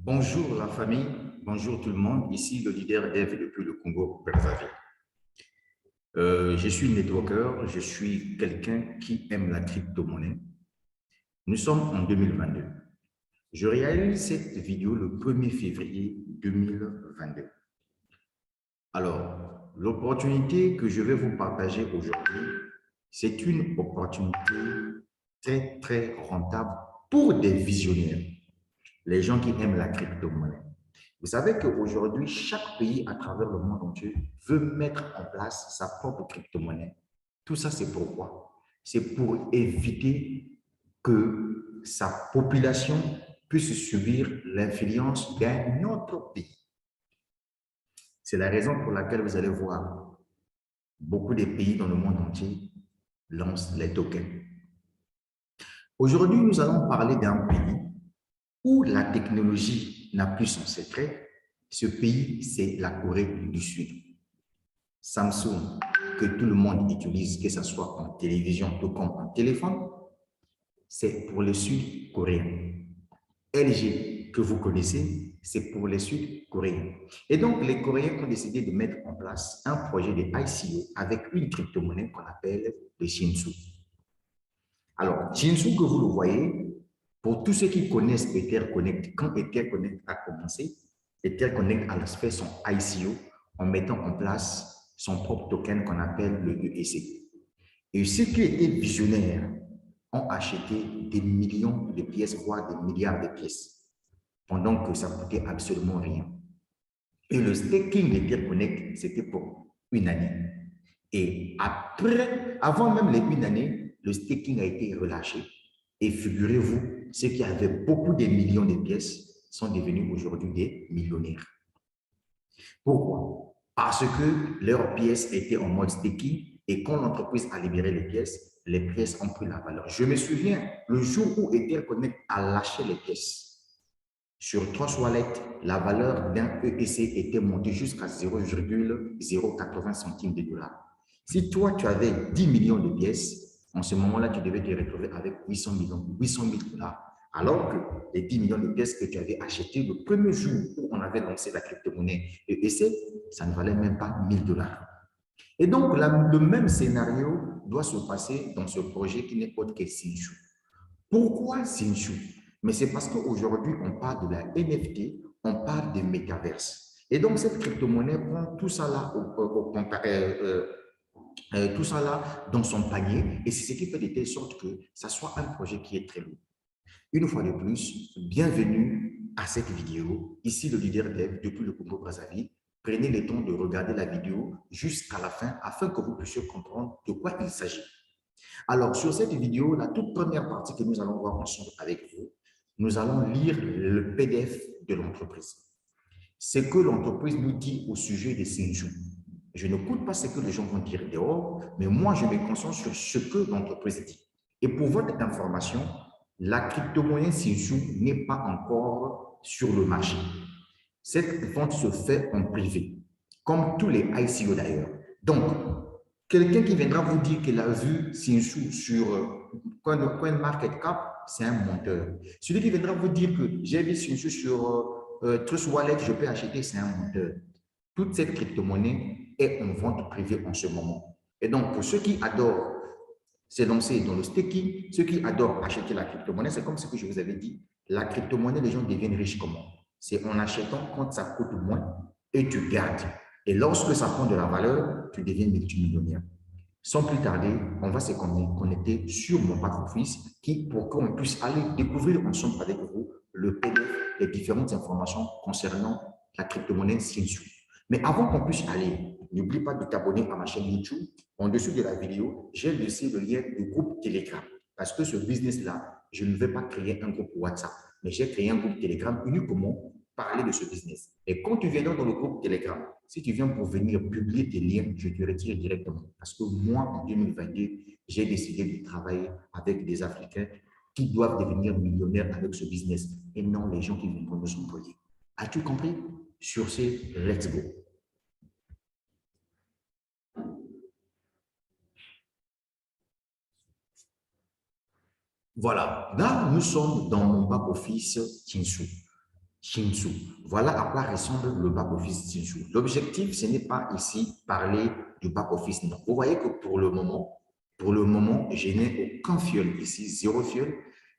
Bonjour la famille, bonjour tout le monde. Ici le leader Dev depuis le Congo, Brazzaville. Je suis networker, je suis quelqu'un qui aime la crypto-monnaie. Nous sommes en 2022. Je réalise cette vidéo le 1er février 2022. Alors, l'opportunité que je vais vous partager aujourd'hui, c'est une opportunité très rentable pour des visionnaires, les gens qui aiment la crypto-monnaie. Vous savez qu'aujourd'hui, chaque pays à travers le monde entier veut mettre en place sa propre crypto-monnaie. Tout ça, c'est pourquoi? C'est pour éviter que sa population puisse subir l'influence d'un autre pays. C'est la raison pour laquelle vous allez voir beaucoup de pays dans le monde entier lancent les tokens. Aujourd'hui, nous allons parler d'un pays où la technologie n'a plus son secret. Ce pays, c'est la Corée du Sud. Samsung, que tout le monde utilise, que ce soit en télévision, tout comme en téléphone, c'est pour les Sud-Coréens. LG, que vous connaissez, c'est pour les Sud-Coréens. Et donc, les Coréens ont décidé de mettre en place un projet de ICO avec une crypto-monnaie qu'on appelle le Shinsu. Alors, Shinsu, que vous le voyez, pour tous ceux qui connaissent EtherConnect, quand EtherConnect a commencé, EtherConnect a fait son ICO en mettant en place son propre token qu'on appelle le EEC. Et ceux qui étaient visionnaires ont acheté des millions de pièces, voire des milliards de pièces, pendant que ça ne coûtait absolument rien. Et le staking d'EtherConnect, c'était pour une année. Et après, avant même les une année, le staking a été relâché. Et figurez-vous, ceux qui avaient beaucoup de millions de pièces sont devenus aujourd'hui des millionnaires. Pourquoi? Parce que leurs pièces étaient en mode staking et quand l'entreprise a libéré les pièces ont pris la valeur. Je me souviens, le jour où EtherConnect a lâché les pièces, sur Trust Wallet, la valeur d'un EEC était montée jusqu'à 0,080 centimes de dollars. Si toi, tu avais 10 millions de pièces, en ce moment-là, tu devais te retrouver avec 800 000 dollars. Alors que les 10 millions de pièces que tu avais achetées le premier jour où on avait lancé la crypto-monnaie EEC, ça ne valait même pas 1000 dollars. Et donc, le même scénario doit se passer dans ce projet qui n'est autre que Sinshu. Pourquoi Sinshu? Mais c'est parce qu'aujourd'hui, on parle de la NFT, on parle de métaverse. Et donc, cette crypto-monnaie prend tout ça là, tout ça là dans son panier et c'est ce qui fait de telle sorte que ça soit un projet qui est très lourd. Une fois de plus, bienvenue à cette vidéo. Ici, le leader Dev depuis le Congo Brazzaville. Prenez le temps de regarder la vidéo jusqu'à la fin afin que vous puissiez comprendre de quoi il s'agit. Alors, sur cette vidéo, la toute première partie que nous allons voir ensemble avec vous, nous allons lire le PDF de l'entreprise. Ce que l'entreprise nous dit au sujet des Sinju. Je n'écoute pas ce que les gens vont dire dehors, mais moi, je me concentre sur ce que l'entreprise dit. Et pour votre information, la crypto-monnaie Sinju n'est pas encore sur le marché. Cette vente se fait en privé, comme tous les ICO d'ailleurs. Donc, quelqu'un qui viendra vous dire qu'il a vu Sinsu sur CoinMarketCap, c'est un menteur. Celui qui viendra vous dire que j'ai vu Sinsu sur Trust Wallet, je peux acheter, c'est un menteur. Toute cette crypto-monnaie est en vente privée en ce moment. Et donc, pour ceux qui adorent se lancer dans le staking, ceux qui adorent acheter la crypto-monnaie, c'est comme ce que je vous avais dit, la crypto-monnaie, les gens deviennent riches comment? C'est en achetant quand ça coûte moins et tu gardes. Et lorsque ça prend de la valeur, tu deviens multimillionnaire. Sans plus tarder, on va se connecter sur mon back-office pour qu'on puisse aller découvrir ensemble avec vous le PDF, les différentes informations concernant la crypto-monnaie Sinsu. Mais avant qu'on puisse aller, n'oublie pas de t'abonner à ma chaîne YouTube. En dessous de la vidéo, j'ai laissé le lien du groupe Telegram. Parce que ce business-là, je ne vais pas créer un groupe WhatsApp, mais j'ai créé un groupe Telegram uniquement parler de ce business. Et quand tu viendras dans le groupe Telegram, si tu viens pour venir publier tes liens, je te retire directement. Parce que moi, en 2022, j'ai décidé de travailler avec des Africains qui doivent devenir millionnaires avec ce business et non les gens qui viendront nous employer. As-tu compris? Sur ce, let's go. Voilà, là, nous sommes dans mon back-office Tinsu. Shinsu. Voilà à quoi ressemble le back-office Shinsu. L'objectif, ce n'est pas ici parler du back-office. Non. Vous voyez que pour le moment, je n'ai aucun fiole ici, zéro fiole.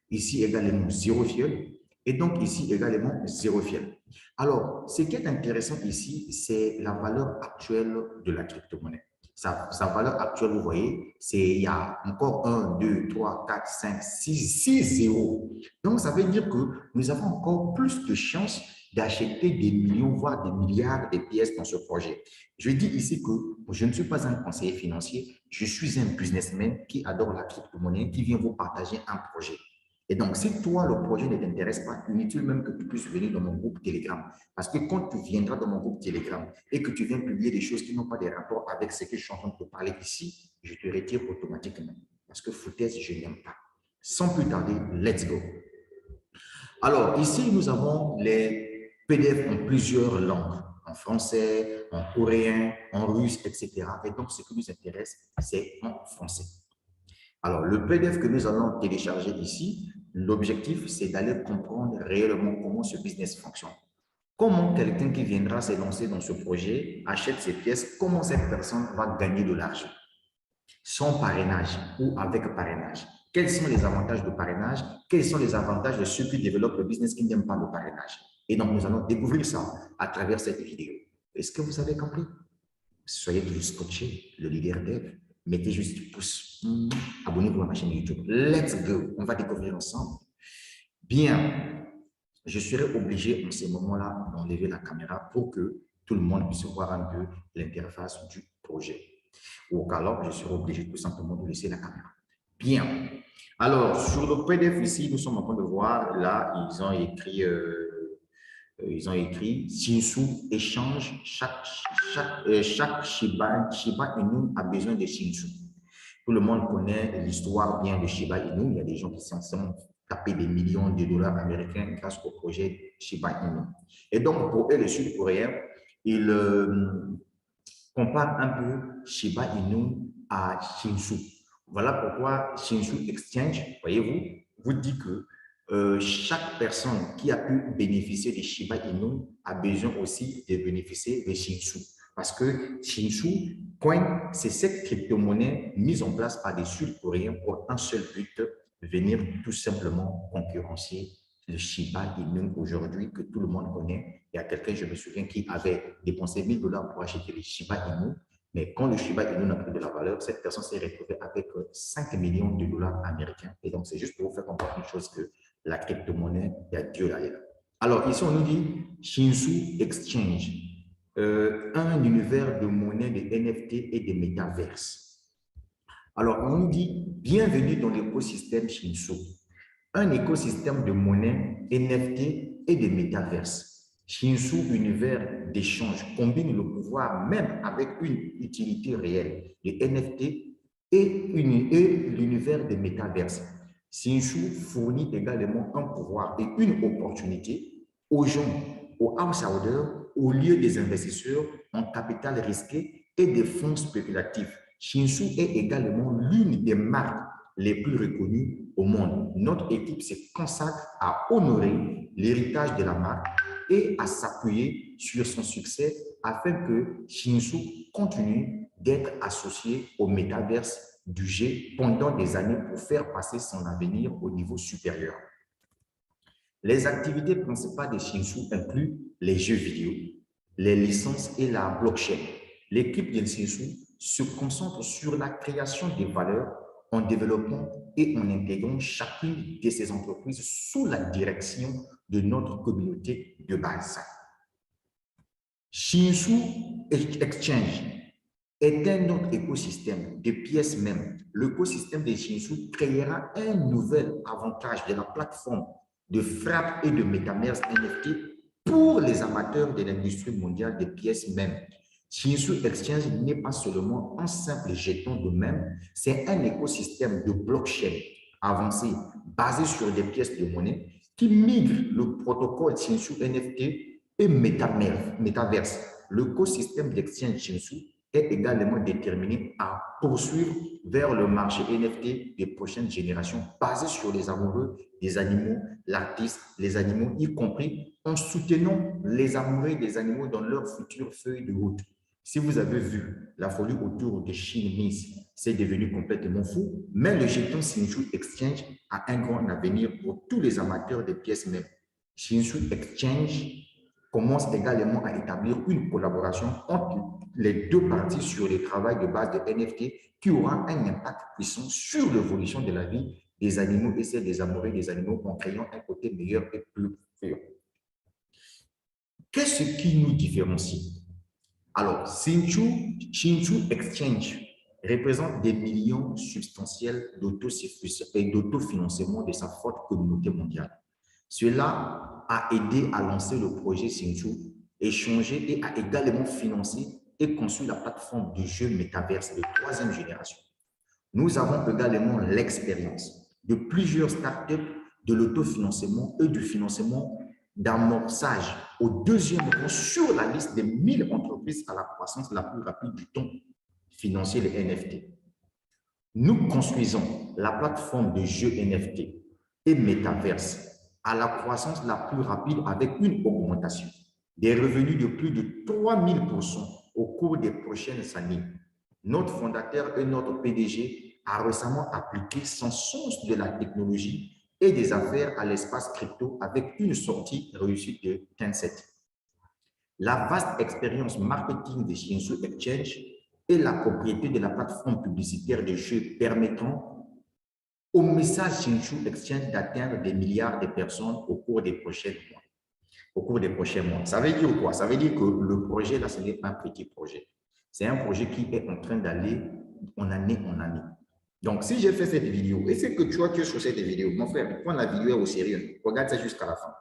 Ici également, zéro fiole. Et donc ici également, zéro fiole. Alors, ce qui est intéressant ici, c'est la valeur actuelle de la crypto-monnaie. Sa valeur actuelle, vous voyez, il y a encore 1, 2, 3, 4, 5, 6 zéros. Donc, ça veut dire que nous avons encore plus de chances d'acheter des millions, voire des milliards de pièces dans ce projet. Je dis ici que je ne suis pas un conseiller financier, je suis un businessman qui adore la crypto-monnaie, qui vient vous partager un projet. Et donc, si toi, le projet ne t'intéresse pas, inutile même que tu puisses venir dans mon groupe Telegram. Parce que quand tu viendras dans mon groupe Telegram et que tu viens publier des choses qui n'ont pas de rapport avec ce que je suis en train de te parler ici, je te retire automatiquement. Parce que foutaise, je n'aime pas. Sans plus tarder, let's go. Alors, ici, nous avons les PDF en plusieurs langues, en français, en coréen, en russe, etc. Et donc, ce qui nous intéresse, c'est en français. Alors, le PDF que nous allons télécharger ici, l'objectif, c'est d'aller comprendre réellement comment ce business fonctionne. Comment quelqu'un qui viendra se lancer dans ce projet achète ses pièces, comment cette personne va gagner de l'argent, sans parrainage ou avec parrainage. Quels sont les avantages de parrainage? Quels sont les avantages de ceux qui développent le business qui n'aiment pas le parrainage? Et donc, nous allons découvrir ça à travers cette vidéo. Est-ce que vous avez compris? Soyez toujours scotché, le leader dev. Mettez juste du pouce. Abonnez-vous à ma chaîne YouTube. Let's go. On va découvrir ensemble. Bien, je serai obligé en ce moment-là d'enlever la caméra pour que tout le monde puisse voir un peu l'interface du projet. Ou alors, je serai obligé tout simplement de laisser la caméra. Bien. Alors, sur le PDF ici, nous sommes en train de voir, là, ils ont écrit Shinsu échange, chaque Shiba Inu a besoin de Shinsu. Tout le monde connaît l'histoire bien de Shiba Inu. Il y a des gens qui sont tapés des millions de dollars américains grâce au projet Shiba Inu. Et donc, pour eux, les Sud-Coréens, ils comparent un peu Shiba Inu à Shinsu. Voilà pourquoi Shinsu Exchange, voyez-vous, vous dit que chaque personne qui a pu bénéficier de Shiba Inu a besoin aussi de bénéficier de Shinsu. Parce que Shinsu Coin, c'est cette crypto-monnaie mise en place par des Sud-Coréens pour un seul but, venir tout simplement concurrencer le Shiba Inu aujourd'hui que tout le monde connaît. Il y a quelqu'un, je me souviens, qui avait dépensé 1000 dollars pour acheter le Shiba Inu. Mais quand le Shiba Inu n'a plus de la valeur, cette personne s'est retrouvée avec 5 millions de dollars américains. Et donc, c'est juste pour vous faire comprendre une chose que la crypto-monnaie, il y a Dieu derrière. Alors, ici, on nous dit Shinsu Exchange, un univers de monnaie, de NFT et de métaverses. Alors, on nous dit bienvenue dans l'écosystème Shinsu, un écosystème de monnaie, NFT et de métaverses. Shinsu, univers d'échange, combine le pouvoir même avec une utilité réelle, les NFT et l'univers des métaverses. Shinsu fournit également un pouvoir et une opportunité aux gens, aux outsiders, au lieu des investisseurs en capital risqué et des fonds spéculatifs. Shinsu est également l'une des marques les plus reconnues au monde. Notre équipe se consacre à honorer l'héritage de la marque et à s'appuyer sur son succès afin que Shinsu continue d'être associé au métaverse du G pendant des années pour faire passer son avenir au niveau supérieur. Les activités principales de Shinsu incluent les jeux vidéo, les licences et la blockchain. L'équipe de Shinsu se concentre sur la création des valeurs en développant et en intégrant chacune de ces entreprises sous la direction de notre communauté de base. Shinsu Exchange est un autre écosystème de pièces même. L'écosystème de Shinsu créera un nouvel avantage de la plateforme de frappe et de métamers NFT pour les amateurs de l'industrie mondiale des pièces même. Shinsu Exchange n'est pas seulement un simple jeton de même, c'est un écosystème de blockchain avancé basé sur des pièces de monnaie qui migre le protocole Shinsu NFT et Metaverse. L'écosystème d'exchange Shinsu est également déterminé à poursuivre vers le marché NFT des prochaines générations basé sur les amoureux des animaux, l'artiste, les animaux, y compris en soutenant les amoureux des animaux dans leur future feuille de route. Si vous avez vu la folie autour de Chine Miss, c'est devenu complètement fou, mais le jeton Shinshu Exchange a un grand avenir pour tous les amateurs de pièces mêmes. Shinshu Exchange commence également à établir une collaboration entre les deux parties sur le travail de base de NFT qui aura un impact puissant sur l'évolution de la vie des animaux et celle des amoureux des animaux en créant un côté meilleur et plus pur. Qu'est-ce qui nous différencie? Alors, Shinshu Exchange représente des millions substantiels d'autofinancement de sa forte communauté mondiale. Cela a aidé à lancer le projet Shinshu, échanger et a également financé et conçu la plateforme de jeu Metaverse de 3e génération. Nous avons également l'expérience de plusieurs startups de l'autofinancement et du financement d'amorçage au 2e rang sur la liste des 1000 entreprises à la croissance la plus rapide du temps financier, les NFT. Nous construisons la plateforme de jeux NFT et Metaverse à la croissance la plus rapide avec une augmentation des revenus de plus de 3000% au cours des prochaines années. Notre fondateur et notre PDG a récemment appliqué son sens de la technologie et des affaires à l'espace crypto avec une sortie réussie de Tencent. La vaste expérience marketing de Shinshu Exchange et la propriété de la plateforme publicitaire de jeux permettront au message Shinshu Exchange d'atteindre des milliards de personnes au cours des prochains mois. Ça veut dire quoi? Ça veut dire que le projet, là, ce n'est pas un petit projet. C'est un projet qui est en train d'aller en année en année. Donc, si j'ai fait cette vidéo, et c'est que tu es sur cette vidéo, mon frère, prends la vidéo au sérieux. Regarde ça jusqu'à la fin.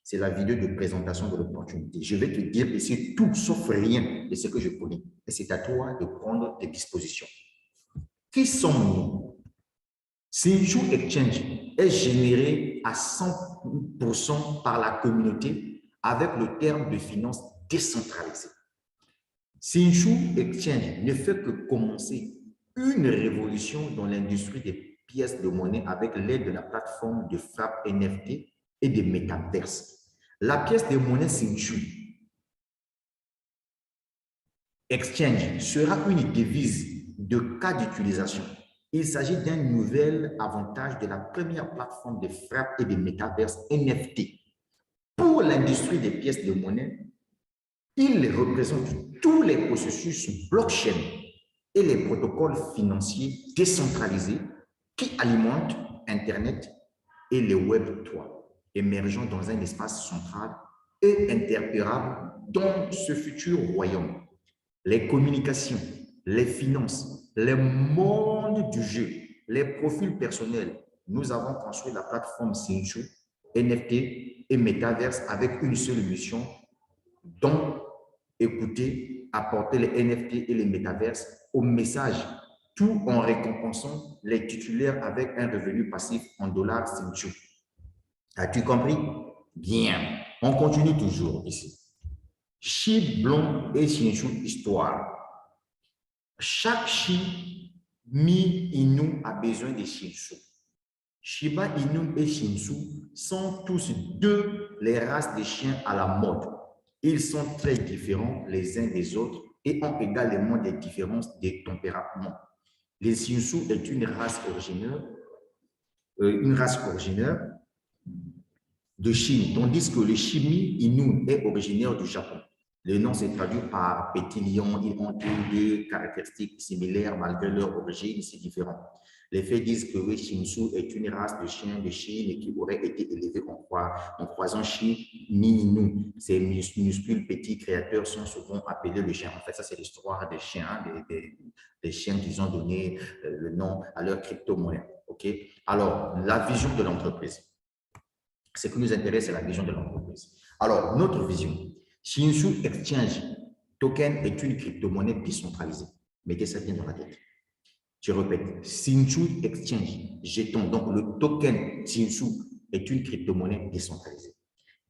C'est la vidéo de présentation de l'opportunité. Je vais te dire ici tout sauf rien de ce que je connais. Et c'est à toi de prendre tes dispositions. Qui sommes-nous? Shinshu Exchange est généré à 100% par la communauté avec le terme de finance décentralisée. Shinshu Exchange ne fait que commencer une révolution dans l'industrie des pièces de monnaie avec l'aide de la plateforme de frappe NFT et des métaverses. La pièce de monnaie Shinshu Exchange sera une devise de cas d'utilisation. Il s'agit d'un nouvel avantage de la première plateforme de frappe et de métaverses NFT. Pour l'industrie des pièces de monnaie, il représente tous les processus blockchain et les protocoles financiers décentralisés qui alimentent Internet et le Web 3, émergeant dans un espace central et interopérable dans ce futur royaume. Les communications, les finances, les mondes du jeu, les profils personnels. Nous avons construit la plateforme Shinshu, NFT et Metaverse avec une seule mission, dont écouter, apporter les NFT et les Metaverse au message, tout en récompensant les titulaires avec un revenu passif en dollars Shinshu. As-tu compris? Bien. On continue toujours ici. Chi Blond et Shinshu Histoire. Chaque Chi Mi Inu a besoin de Shinshu. Shiba Inu et Shinshu sont tous deux les races de chiens à la mode. Ils sont très différents les uns des autres et ont également des différences de tempérament. Les Shinshu est une race originaire de Chine, tandis que le Shimi Inu est originaire du Japon. Le nom s'est traduit par petit lion. Ils ont tous deux caractéristiques similaires malgré leur origine, c'est différent. Les faits disent que le Shinshu est une race de chiens de Chine et qui aurait été élevée en croisant Shimi Inu. Ces minuscules petits créateurs sont souvent appelés le chien. En fait, ça c'est l'histoire des chiens, des chiens qui ont donné le nom à leur crypto-monnaie. Okay? Alors, la vision de l'entreprise. Ce qui nous intéresse, c'est la vision de l'entreprise. Alors, notre vision. Shinshu Exchange Token est une crypto-monnaie décentralisée. Mettez ça bien dans la tête. Je répète, Shinshu Exchange, jeton, donc le token Shinshu est une crypto-monnaie décentralisée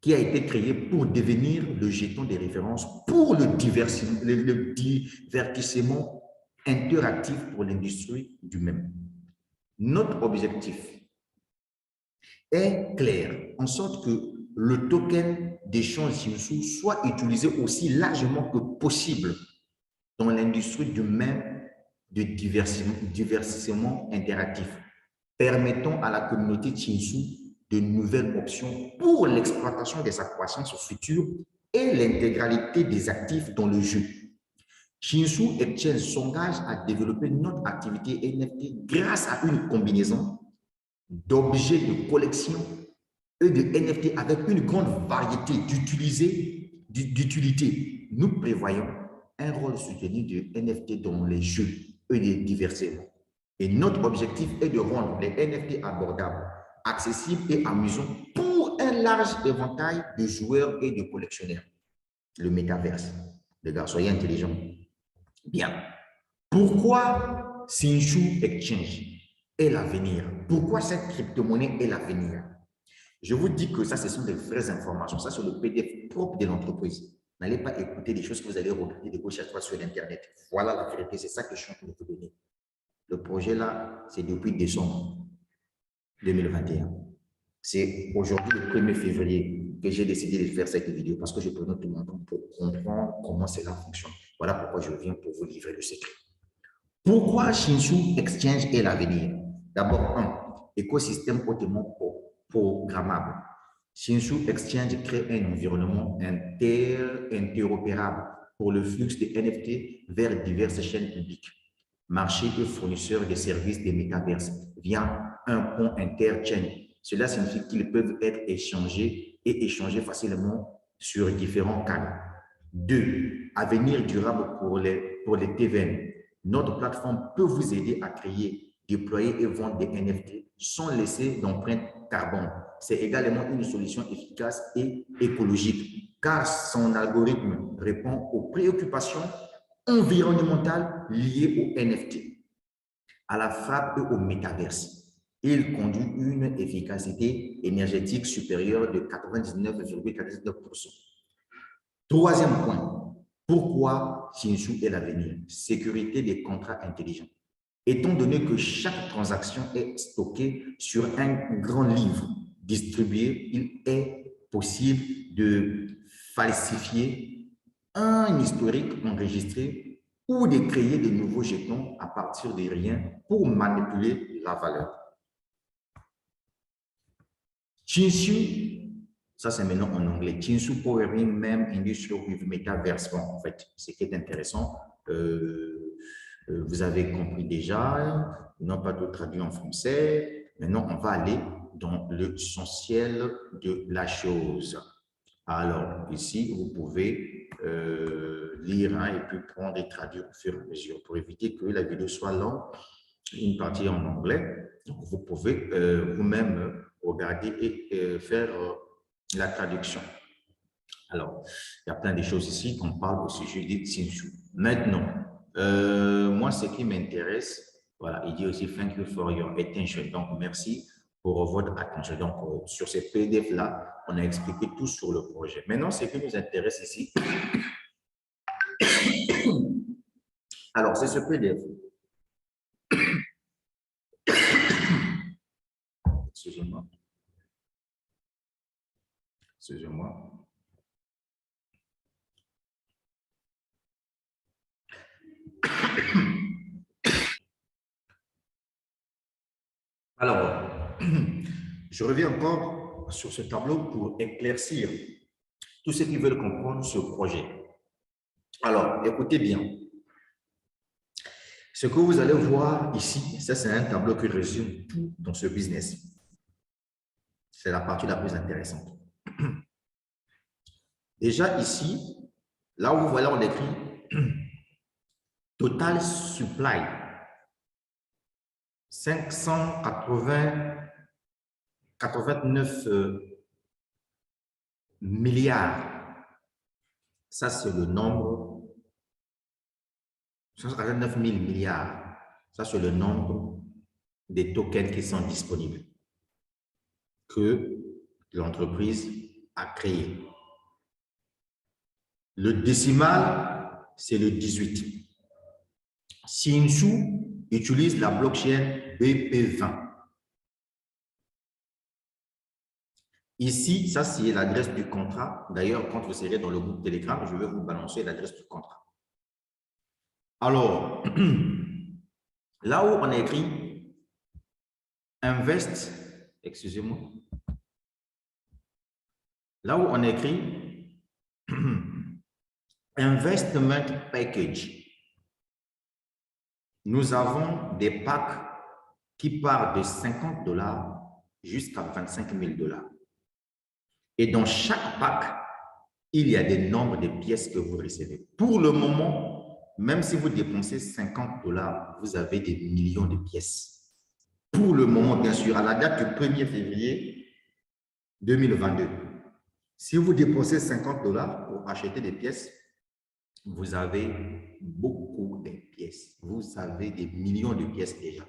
qui a été créée pour devenir le jeton de référence pour le divertissement interactif pour l'industrie du même. Notre objectif est clair, en sorte que le token d'échange Shinsu soit utilisé aussi largement que possible dans l'industrie du même de divertissement interactif, permettant à la communauté Shinsu de nouvelles options pour l'exploitation de sa croissance future et l'intégralité des actifs dans le jeu. Shinsu Exchange s'engage à développer notre activité NFT grâce à une combinaison d'objets de collection et de NFT avec une grande variété d'utilités. Nous prévoyons un rôle soutenu de NFT dans les jeux et les divertissements. Et notre objectif est de rendre les NFT abordables, accessibles et amusants pour un large éventail de joueurs et de collectionneurs. Le métaverse. Les gars, soyez intelligents. Bien. Pourquoi Shinsu Exchange est l'avenir? Pourquoi cette crypto-monnaie est l'avenir? Je vous dis que ça, ce sont des vraies informations. Ça, c'est le PDF propre de l'entreprise. N'allez pas écouter des choses que vous allez regarder de gauche à droite sur Internet. Voilà la vérité. C'est ça que je suis en train de vous donner. Le projet là, c'est depuis décembre 2021. C'est aujourd'hui, le 1er février, que j'ai décidé de faire cette vidéo parce que je prenais tout mon temps pour comprendre comment cela fonctionne. Voilà pourquoi je viens pour vous livrer le secret. Pourquoi Shinsu Exchange est l'avenir? D'abord, un écosystème hautement programmable. Shinsu Exchange crée un environnement interopérable pour le flux des NFT vers diverses chaînes publiques, marchés et fournisseurs de services des métaverses via un pont inter-chain. Cela signifie qu'ils peuvent être échangés et échangés facilement sur différents canaux. 2. Avenir durable pour les TVN. Notre plateforme peut vous aider à créer, déployer et vendre des NFT sans laisser d'empreinte carbone. C'est également une solution efficace et écologique car son algorithme répond aux préoccupations environnementales liées au NFT, à la frappe et au métaverse. Il conduit une efficacité énergétique supérieure de 99,99%. Troisième point, pourquoi Shinsu est l'avenir? Sécurité des contrats intelligents. Étant donné que chaque transaction est stockée sur un grand livre distribué, il est possible de falsifier un historique enregistré ou de créer de nouveaux jetons à partir de rien pour manipuler la valeur. Shinsu, ça c'est maintenant en anglais, Shinsu Powering Meme Industrial with Metaverse. Bon, en fait, ce qui est intéressant, vous avez compris déjà, non pas tout traduit en français. Maintenant, on va aller dans l'essentiel de la chose. Alors, ici, vous pouvez lire et puis prendre et traduire au fur et à mesure pour éviter que la vidéo soit longue, une partie en anglais. Donc, vous pouvez vous-même regarder et faire la traduction. Alors, il y a plein de choses ici qu'on parle au sujet des Shinsu. Maintenant, moi, ce qui m'intéresse, voilà, il dit aussi « Thank you for your attention ». Donc, merci pour votre attention. Donc, sur ces PDF-là, on a expliqué tout sur le projet. Maintenant, ce qui nous intéresse ici, alors, c'est ce PDF. Excusez-moi. Excusez-moi. Alors, je reviens encore sur ce tableau pour éclaircir tous ceux qui veulent comprendre ce projet. Alors, écoutez bien. Ce que vous allez voir ici, ça c'est un tableau qui résume tout dans ce business. C'est la partie la plus intéressante. Déjà ici, là où vous voyez, on écrit Total Supply 589 milliards. Ça, c'est le nombre, 589 000 milliards. Ça, c'est le nombre des tokens qui sont disponibles, que l'entreprise a créé. Le décimal, c'est le 18. Shinsu utilise la blockchain BP20. Ici, ça, c'est l'adresse du contrat. D'ailleurs, quand vous serez dans le groupe Telegram, je vais vous balancer l'adresse du contrat. Alors, là où on a écrit Invest, excusez-moi, là où on a écrit Investment Package, nous avons des packs qui partent de 50 $ jusqu'à 25 000 $. Et dans chaque pack, il y a des nombres de pièces que vous recevez. Pour le moment, même si vous dépensez 50 $, vous avez des millions de pièces. Pour le moment, bien sûr, à la date du 1er février 2022, si vous dépensez 50 $ pour acheter des pièces, vous avez beaucoup de pièces. Vous avez des millions de pièces déjà.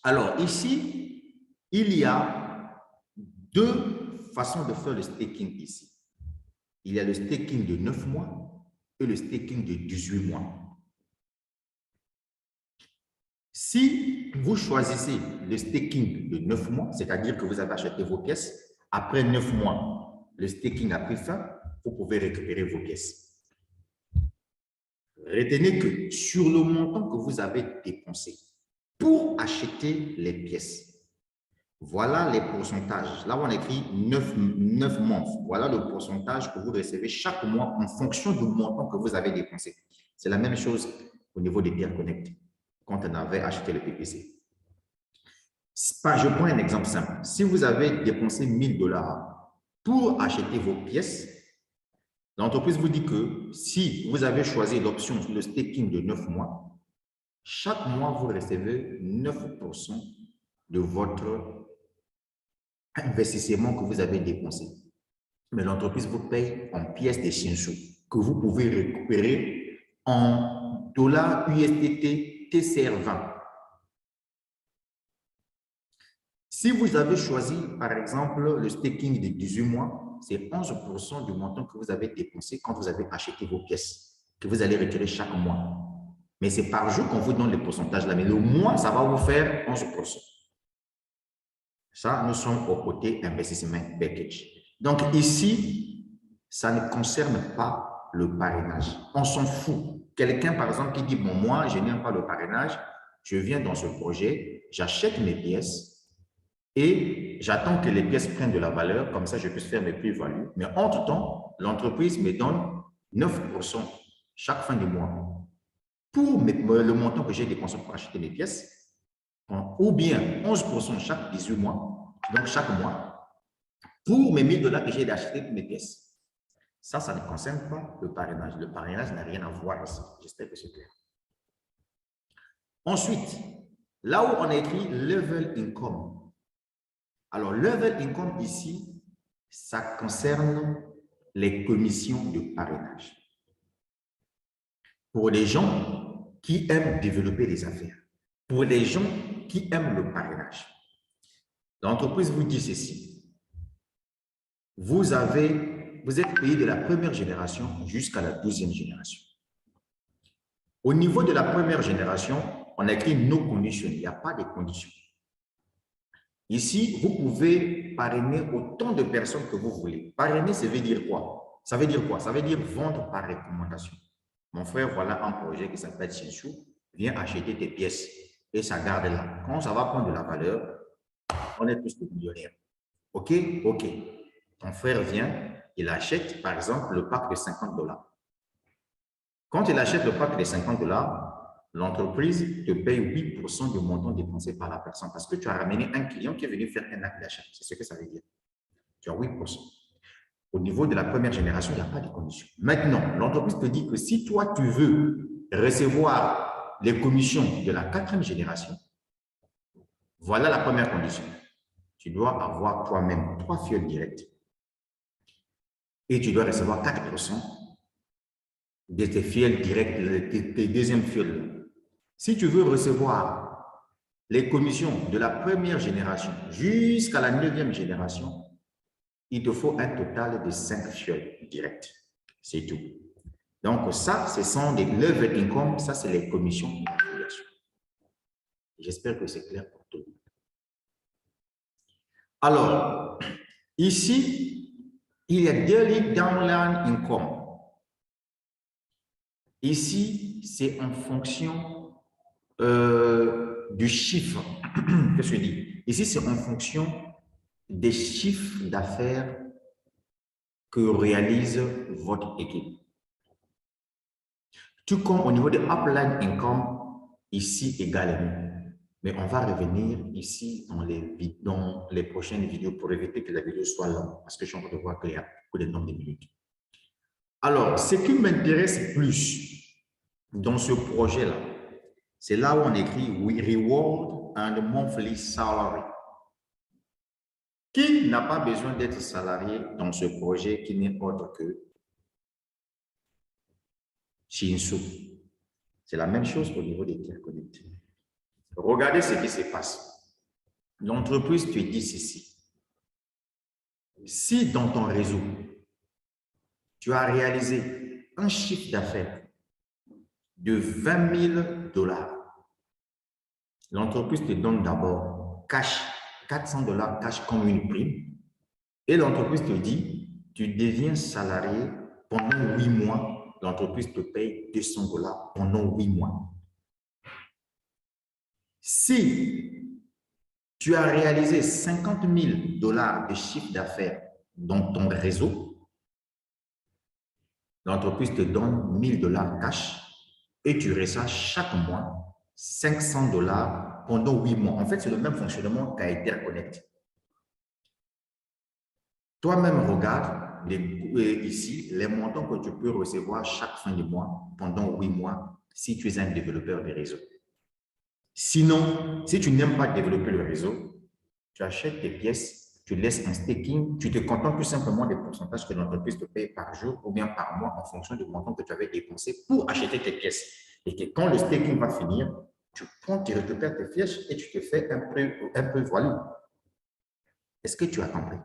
Alors, ici, il y a deux façons de faire le staking ici. Il y a le staking de 9 mois et le staking de 18 mois. Si vous choisissez le staking de 9 mois, c'est-à-dire que vous avez acheté vos pièces, après 9 mois, le staking a pris fin, vous pouvez récupérer vos pièces. Retenez que sur le montant que vous avez dépensé pour acheter les pièces, voilà les pourcentages. Là, on écrit 9 mois. Voilà le pourcentage que vous recevez chaque mois en fonction du montant que vous avez dépensé. C'est la même chose au niveau des Pierre Connect, quand on avait acheté le PPC. Je prends un exemple simple. Si vous avez dépensé 1 000 $ pour acheter vos pièces, l'entreprise vous dit que si vous avez choisi l'option, le staking de 9 mois, chaque mois, vous recevez 9% de votre investissement que vous avez dépensé. Mais l'entreprise vous paye en pièces de Shinshu que vous pouvez récupérer en dollars USDT TCR20. Si vous avez choisi, par exemple, le staking de 18 mois, c'est 11% du montant que vous avez dépensé quand vous avez acheté vos pièces, que vous allez retirer chaque mois. Mais c'est par jour qu'on vous donne le pourcentage là. Mais le mois, ça va vous faire 11%. Ça, nous sommes au côté investissement package. Donc ici, ça ne concerne pas le parrainage. On s'en fout. Quelqu'un, par exemple, qui dit, bon, moi, je n'aime pas le parrainage, je viens dans ce projet, j'achète mes pièces et j'attends que les pièces prennent de la valeur, comme ça, je puisse faire mes plus-values. Mais entre-temps, l'entreprise me donne 9% chaque fin du mois pour le montant que j'ai dépensé pour acheter mes pièces, ou bien 11% chaque 18 mois, donc chaque mois, pour mes 1 000 $ que j'ai acheté pour mes pièces. Ça ne concerne pas le parrainage. Le parrainage n'a rien à voir ici. J'espère que c'est clair. Ensuite, là où on a écrit Level Income. Alors, Level Income ici, ça concerne les commissions de parrainage. Pour les gens qui aiment développer des affaires, pour les gens qui aiment le parrainage, l'entreprise vous dit ceci. Vous êtes payé de la première génération jusqu'à la 12e génération. Au niveau de la première génération, on a écrit no conditions. Il n'y a pas de conditions. Ici, vous pouvez parrainer autant de personnes que vous voulez. Parrainer, ça veut dire quoi? Ça veut dire quoi? Ça veut dire vendre par recommandation. Mon frère, voilà un projet qui s'appelle Shinshu. Viens acheter tes pièces et ça garde là. Quand ça va prendre de la valeur, on est tous des millionnaires. OK? OK. Ton frère vient, il achète, par exemple, le pack de 50 $. Quand il achète le pack de 50 $, l'entreprise te paye 8% du montant dépensé par la personne parce que tu as ramené un client qui est venu faire un acte d'achat. C'est ce que ça veut dire. Tu as 8%. Au niveau de la première génération, il n'y a pas de conditions. Maintenant, l'entreprise te dit que si toi, tu veux recevoir les commissions de la 4e génération, voilà la première condition. Tu dois avoir toi-même 3 fioles directes et tu dois recevoir 4% de tes fioles directes, de tes deuxièmes fioles. Si tu veux recevoir les commissions de la première génération jusqu'à la 9e génération, il te faut un total de 5 fioles directes. C'est tout. Donc, ça, ce sont des level income, ça, c'est les commissions d'affiliation. J'espère que c'est clair pour tout le monde. Alors, Ici, il y a Daily Downline Income. Ici, c'est en fonction du chiffre. Qu'est-ce que je dis? Ici, c'est en fonction des chiffres d'affaires que réalise votre équipe. Tout comme au niveau de Upline Income, ici également. Mais on va revenir ici dans les prochaines vidéos pour éviter que la vidéo soit longue, parce que je suis en train de voir qu'il y a beaucoup de nombre de minutes. Alors, ce qui m'intéresse plus dans ce projet-là, c'est là où on écrit Reward and Monthly Salary. Qui n'a pas besoin d'être salarié dans ce projet qui n'est autre que Shinsu? C'est la même chose au niveau des tiers connectés. Regardez ce qui se passe. L'entreprise te dit ceci. Si dans ton réseau, tu as réalisé un chiffre d'affaires de 20 000 $, l'entreprise te donne d'abord cash, 400 $ cash comme une prime. Et l'entreprise te dit, tu deviens salarié pendant 8 mois. L'entreprise te paye 200 $ pendant 8 mois. Si tu as réalisé 50 000 $ de chiffre d'affaires dans ton réseau, l'entreprise te donne 1 000 $ cash et tu reçois chaque mois 500 $ pendant 8 mois. En fait, c'est le même fonctionnement qu'à Etherconnect. Toi-même, regarde ici les montants que tu peux recevoir chaque fin de mois pendant 8 mois si tu es un développeur de réseau. Sinon, si tu n'aimes pas développer le réseau, tu achètes tes pièces, tu laisses un staking, tu te contentes tout simplement des pourcentages que l'entreprise te paye par jour ou bien par mois en fonction du montant que tu avais dépensé pour acheter tes pièces. Et que quand le staking va finir, tu prends, tu récupères tes pièces et tu te fais un peu value. Est-ce que tu as compris?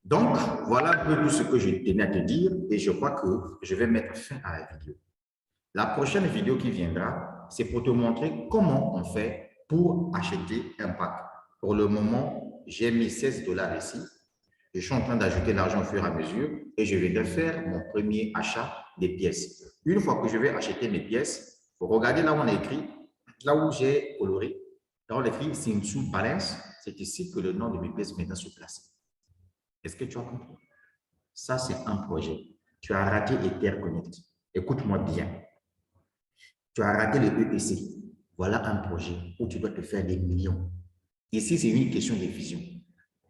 Donc, voilà un peu tout ce que je tenais à te dire et je crois que je vais mettre fin à la vidéo. La prochaine vidéo qui viendra, c'est pour te montrer comment on fait pour acheter un pack. Pour le moment, j'ai mis 16 $ ici. Je suis en train d'ajouter l'argent au fur et à mesure et je vais faire mon premier achat des pièces. Une fois que je vais acheter mes pièces, regardez là où on a écrit, là où j'ai coloré, là où on a écrit Shinsu Balance, c'est ici que le nom de mes pièces maintenant se place. Est-ce que tu as compris? Ça, c'est un projet. Tu as raté Etherconnect. Écoute-moi bien. Tu as raté le EPC. Voilà un projet où tu dois te faire des millions. Ici, c'est une question de vision.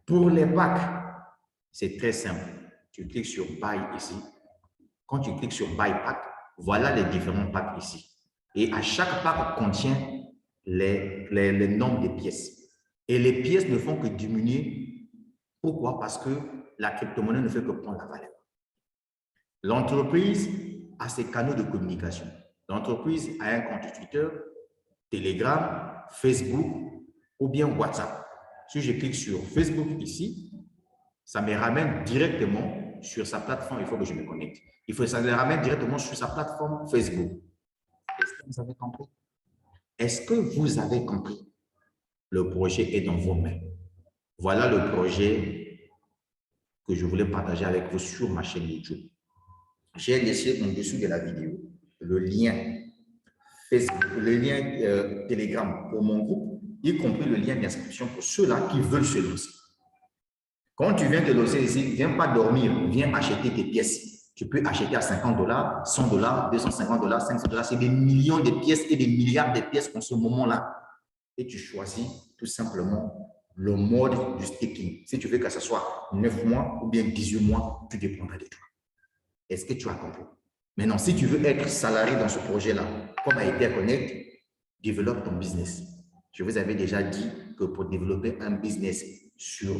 Pour les packs, c'est très simple. Tu cliques sur Buy ici. Quand tu cliques sur Buy Pack, voilà les différents packs ici. Et à chaque pack contient les nombres de pièces. Et les pièces ne font que diminuer. Pourquoi? Parce que la crypto-monnaie ne fait que prendre la valeur. L'entreprise a ses canaux de communication. L'entreprise a un compte Twitter, Telegram, Facebook ou bien WhatsApp. Si je clique sur Facebook ici, ça me ramène directement sur sa plateforme. Il faut que je me connecte. Ça me ramène directement sur sa plateforme Facebook. Est-ce que vous avez compris? Est-ce que vous avez compris? Le projet est dans vos mains. Voilà le projet que je voulais partager avec vous sur ma chaîne YouTube. J'ai laissé en dessous de la vidéo le lien Facebook, le lien Telegram pour mon groupe, y compris le lien d'inscription pour ceux-là qui veulent se lancer. Quand tu viens te lancer ici, viens pas dormir, viens acheter tes pièces. Tu peux acheter à 50 $, 100 $, 250 $, 500 $. C'est des millions de pièces et des milliards de pièces en ce moment-là. Et tu choisis tout simplement le mode du staking. Si tu veux que ce soit 9 mois ou bien 18 mois, tu dépendras de toi. Est-ce que tu as compris? Maintenant, si tu veux être salarié dans ce projet-là, comme a été Connect, développe ton business. Je vous avais déjà dit que pour développer un business sur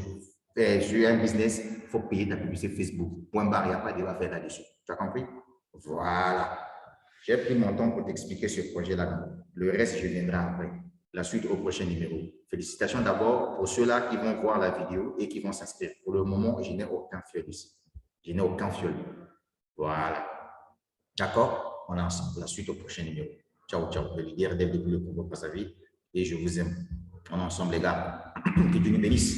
un business, il faut payer ta publicité Facebook. Point barre, il n'y a pas de débat à faire là-dessus. Tu as compris? Voilà. J'ai pris mon temps pour t'expliquer ce projet-là. Le reste, je viendrai après. La suite au prochain numéro. Félicitations d'abord pour ceux-là qui vont voir la vidéo et qui vont s'inscrire. Pour le moment, je n'ai aucun fiole ici. Je n'ai aucun fiole. Voilà. D'accord? On est ensemble. La suite au prochain numéro. Ciao, ciao. Le leader dès le début, le pouvoir pas sa vie. Et je vous aime. On est ensemble, les gars. Que Dieu nous bénisse.